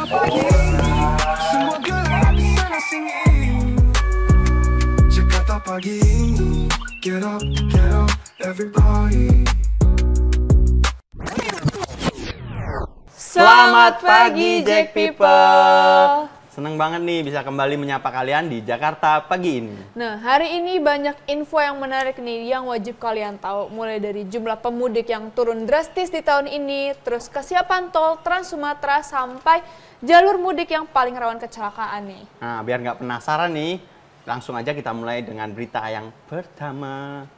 pagi, semua gelap sana sini. Jakarta pagi, get up, everybody. Selamat pagi Jack People. Seneng banget nih bisa kembali menyapa kalian di Jakarta pagi ini. Nah, hari ini banyak info yang menarik nih yang wajib kalian tahu. Mulai dari jumlah pemudik yang turun drastis di tahun ini, terus kesiapan tol Trans Sumatera, sampai jalur mudik yang paling rawan kecelakaan nih. Nah, biar nggak penasaran nih, langsung aja kita mulai dengan berita yang pertama.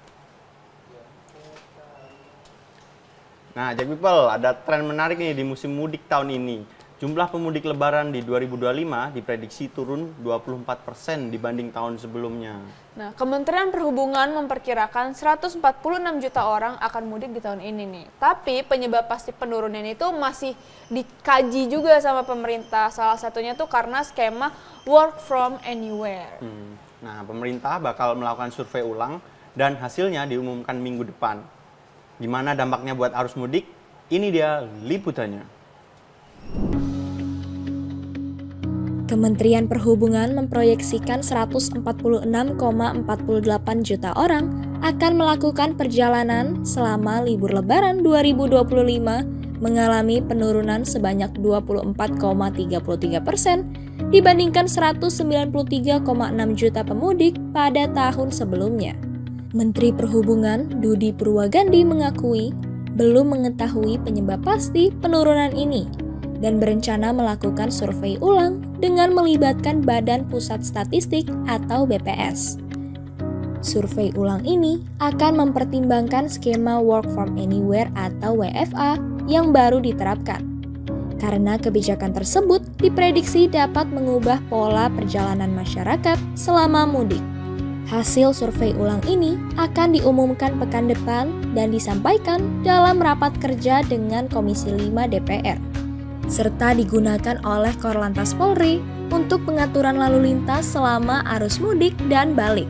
Nah, Jack People, ada tren menarik nih di musim mudik tahun ini. Jumlah pemudik lebaran di 2025 diprediksi turun 24% dibanding tahun sebelumnya. Nah, Kementerian Perhubungan memperkirakan 146 juta orang akan mudik di tahun ini nih. Tapi penyebab pasti penurunan itu masih dikaji juga sama pemerintah. Salah satunya tuh karena skema work from anywhere. Nah, pemerintah bakal melakukan survei ulang dan hasilnya diumumkan minggu depan. Gimana dampaknya buat arus mudik? Ini dia liputannya. Kementerian Perhubungan memproyeksikan 146,48 juta orang akan melakukan perjalanan selama libur Lebaran 2025 mengalami penurunan sebanyak 24,33% dibandingkan 193,6 juta pemudik pada tahun sebelumnya. Menteri Perhubungan Budi Purwagandi mengakui belum mengetahui penyebab pasti penurunan ini dan berencana melakukan survei ulang dengan melibatkan Badan Pusat Statistik atau BPS. Survei ulang ini akan mempertimbangkan skema Work from Anywhere atau WFA yang baru diterapkan. Karena kebijakan tersebut diprediksi dapat mengubah pola perjalanan masyarakat selama mudik. Hasil survei ulang ini akan diumumkan pekan depan dan disampaikan dalam rapat kerja dengan Komisi 5 DPR. Serta digunakan oleh Korlantas Polri untuk pengaturan lalu lintas selama arus mudik dan balik.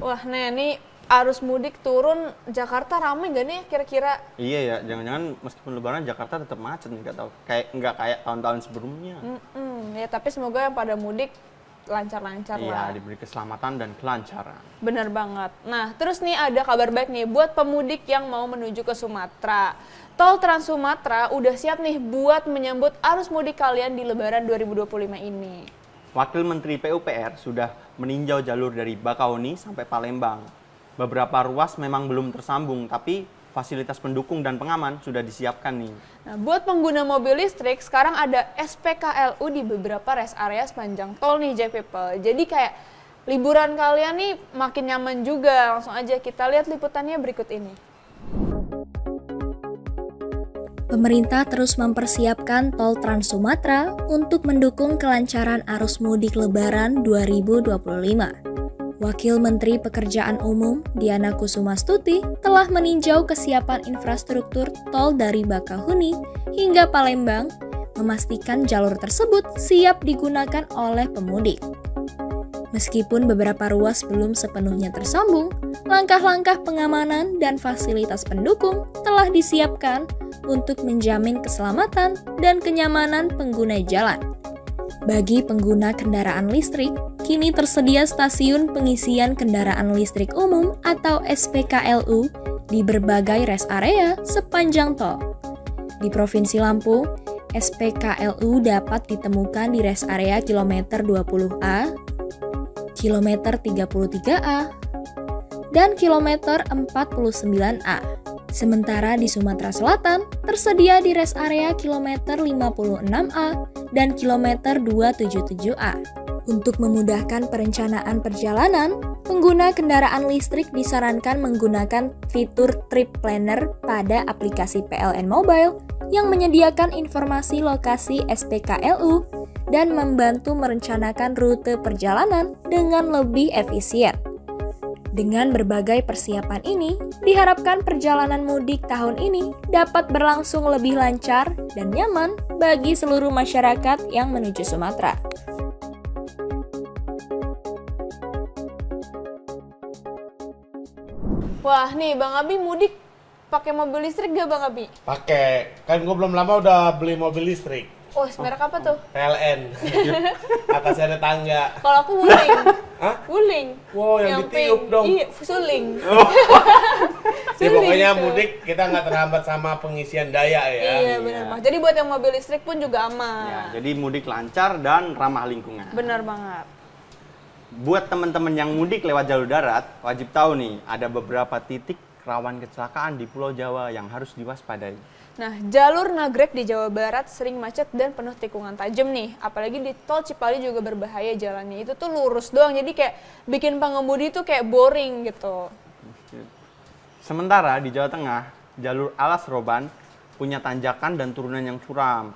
Wah, nah ini arus mudik turun, Jakarta ramai nggak nih kira-kira? Iya ya, jangan-jangan meskipun lebaran Jakarta tetap macet nih, nggak kayak tahun-tahun sebelumnya. Ya, tapi semoga yang pada mudik lancar-lancar lah. Iya, diberi keselamatan dan kelancaran. Bener banget. Nah, terus nih ada kabar baik nih buat pemudik yang mau menuju ke Sumatera. Tol Trans Sumatera udah siap nih buat menyambut arus mudik kalian di Lebaran 2025 ini. Wakil Menteri PUPR sudah meninjau jalur dari Bakahuni sampai Palembang. Beberapa ruas memang belum tersambung, tapi fasilitas pendukung dan pengaman sudah disiapkan nih. Nah, buat pengguna mobil listrik, sekarang ada SPKLU di beberapa rest area sepanjang tol nih, Jack People. Jadi kayak liburan kalian nih makin nyaman juga. Langsung aja kita lihat liputannya berikut ini. Pemerintah terus mempersiapkan tol Trans Sumatera untuk mendukung kelancaran arus mudik Lebaran 2025. Wakil Menteri Pekerjaan Umum Diana Kusumastuti telah meninjau kesiapan infrastruktur tol dari Bakahuni hingga Palembang, memastikan jalur tersebut siap digunakan oleh pemudik. Meskipun beberapa ruas belum sepenuhnya tersambung, langkah-langkah pengamanan dan fasilitas pendukung telah disiapkan untuk menjamin keselamatan dan kenyamanan pengguna jalan. Bagi pengguna kendaraan listrik, kini tersedia stasiun pengisian kendaraan listrik umum atau SPKLU di berbagai rest area sepanjang tol. Di Provinsi Lampung, SPKLU dapat ditemukan di rest area kilometer 20A, kilometer 33A, dan kilometer 49A. Sementara di Sumatera Selatan, tersedia di rest area kilometer 56A dan kilometer 277A. Untuk memudahkan perencanaan perjalanan, pengguna kendaraan listrik disarankan menggunakan fitur Trip Planner pada aplikasi PLN Mobile yang menyediakan informasi lokasi SPKLU dan membantu merencanakan rute perjalanan dengan lebih efisien. Dengan berbagai persiapan ini, diharapkan perjalanan mudik tahun ini dapat berlangsung lebih lancar dan nyaman bagi seluruh masyarakat yang menuju Sumatera. Wah nih Bang Abi mudik pakai mobil listrik gak Bang Abi? Pakai. Kan gue belum lama udah beli mobil listrik. Oh, merek apa tuh? PLN. Atasnya ada tangga. Kalau aku Wuling. Hah? Wuling. Wow, yang ditiup pink. dong. Iya, suling. Ya, pokoknya tuh. mudik kita nggak terhambat sama pengisian daya ya. Iya, benar Bang. Jadi buat yang mobil listrik pun juga aman. Ya, jadi mudik lancar dan ramah lingkungan. Benar banget. Buat teman-teman yang mudik lewat jalur darat, wajib tahu nih, ada beberapa titik rawan kecelakaan di Pulau Jawa yang harus diwaspadai. Nah, jalur nagrek di Jawa Barat sering macet dan penuh tikungan tajam nih. Apalagi di tol Cipali juga berbahaya jalannya. Itu tuh lurus doang, jadi kayak bikin pengemudi tuh kayak boring gitu. Sementara di Jawa Tengah, jalur Alas Roban punya tanjakan dan turunan yang curam.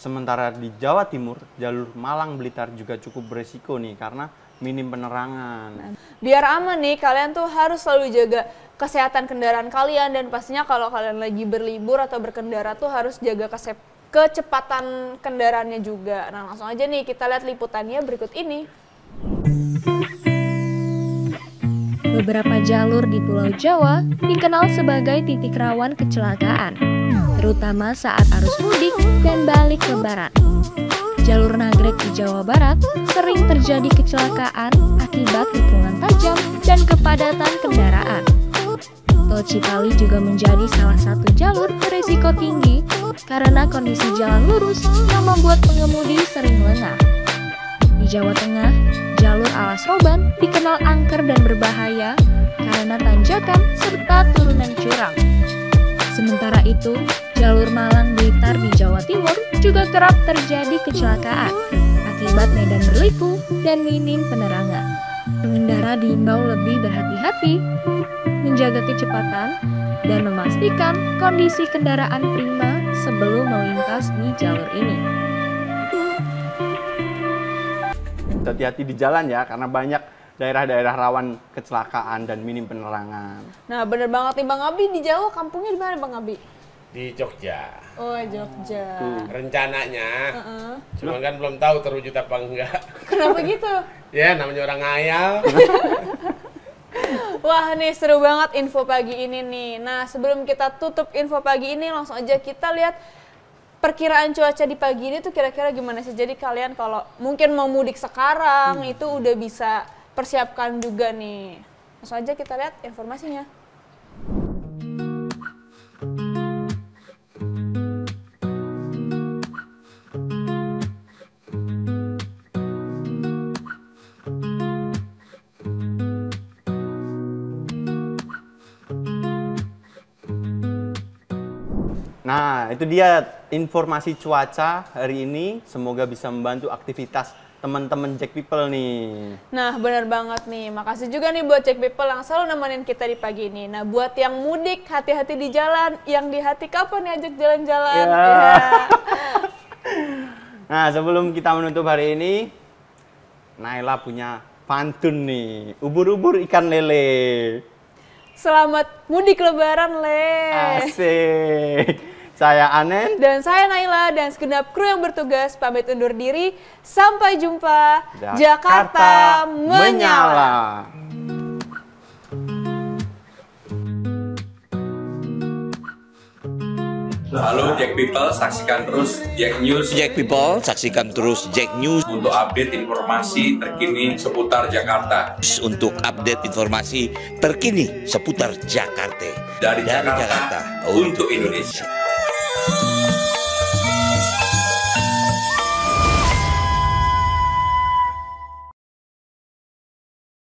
Sementara di Jawa Timur, jalur Malang Blitar juga cukup beresiko nih karena minim penerangan. Biar aman nih, kalian tuh harus selalu jaga kesehatan kendaraan kalian dan pastinya kalau kalian lagi berlibur atau berkendara tuh harus jaga kecepatan kendaraannya juga. Nah, langsung aja nih kita lihat liputannya berikut ini. Beberapa jalur di Pulau Jawa dikenal sebagai titik rawan kecelakaan, terutama saat arus mudik dan balik lebaran. Jalur nagrek di Jawa Barat sering terjadi kecelakaan akibat tikungan tajam dan kepadatan kendaraan. Tol Cipali juga menjadi salah satu jalur berisiko tinggi karena kondisi jalan lurus yang membuat pengemudi sering lengah. Di Jawa Tengah, jalur Alas Roban dikenal angker dan berbahaya karena tanjakan serta turunan curam. Sementara itu, jalur Malang Blitar di Jawa Timur juga kerap terjadi kecelakaan akibat medan berliku dan minim penerangan. Pengendara diimbau lebih berhati-hati, menjaga kecepatan, dan memastikan kondisi kendaraan prima sebelum melintas di jalur ini. Hati-hati di jalan ya, karena banyak daerah-daerah rawan kecelakaan dan minim penerangan. Nah, bener banget nih Bang Abi, di Jawa kampungnya di mana Bang Abi? Di Jogja. Oh, Jogja. Rencananya, cuman kan belum tahu terwujud apa enggak. Kenapa gitu? Ya, namanya orang ngayal. Wah nih seru banget info pagi ini nih. Nah sebelum kita tutup info pagi ini langsung aja kita lihat perkiraan cuaca di pagi ini tuh kira-kira gimana sih. Jadi kalian kalau mungkin mau mudik sekarang itu udah bisa persiapkan juga nih. Langsung aja kita lihat informasinya. Nah, itu dia informasi cuaca hari ini. Semoga bisa membantu aktivitas teman-teman Jack People nih. Nah, benar banget nih. Makasih juga nih buat Jack People yang selalu nemenin kita di pagi ini. Nah, buat yang mudik, hati-hati di jalan. Yang di hati kapan nih ajak jalan-jalan? Ya. Ya. Nah, sebelum kita menutup hari ini, Naila punya pantun nih. Ubur-ubur ikan lele. Selamat mudik lebaran, Le. Asik. Saya Anen. Dan saya Naila dan segenap kru yang bertugas pamit undur diri. Sampai jumpa. Jakarta menyala. Halo Jack People, saksikan terus Jack News. Jack People, saksikan terus Jack News Untuk update informasi terkini seputar Jakarta. untuk update informasi terkini seputar Jakarta. Dari Jakarta untuk Indonesia.